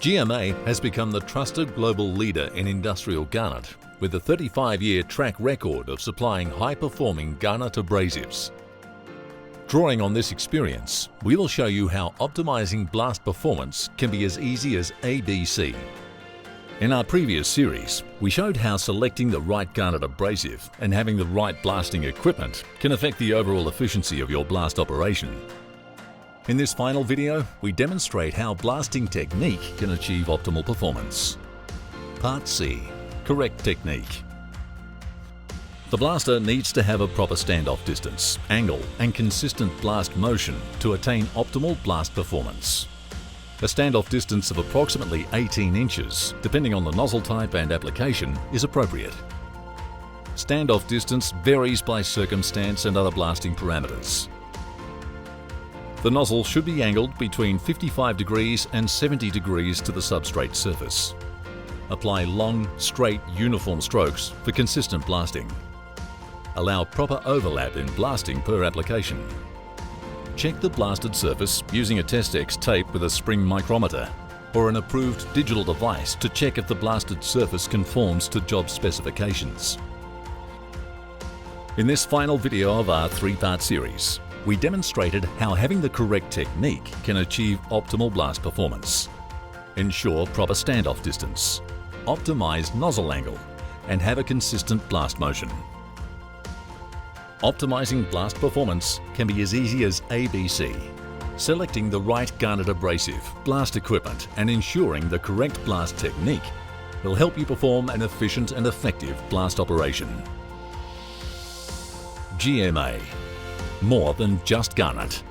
GMA has become the trusted global leader in industrial garnet, with a 35-year track record of supplying high-performing garnet abrasives. Drawing on this experience, we will show you how optimizing blast performance can be as easy as ABC. In our previous series, we showed how selecting the right garnet abrasive and having the right blasting equipment can affect the overall efficiency of your blast operation. In this final video, we demonstrate how blasting technique can achieve optimal performance. Part C. Correct technique. The blaster needs to have a proper standoff distance, angle and consistent blast motion to attain optimal blast performance. A standoff distance of approximately 18 inches, depending on the nozzle type and application, is appropriate. Standoff distance varies by circumstance and other blasting parameters. The nozzle should be angled between 55 degrees and 70 degrees to the substrate surface. Apply long, straight, uniform strokes for consistent blasting. Allow proper overlap in blasting per application. Check the blasted surface using a Test-X tape with a spring micrometer or an approved digital device to check if the blasted surface conforms to job specifications. In this final video of our three-part series, we demonstrated how having the correct technique can achieve optimal blast performance. Ensure proper standoff distance, optimize nozzle angle, and have a consistent blast motion. Optimizing blast performance can be as easy as ABC. Selecting the right garnet abrasive, blast equipment, and ensuring the correct blast technique will help you perform an efficient and effective blast operation. GMA. More than just garnet.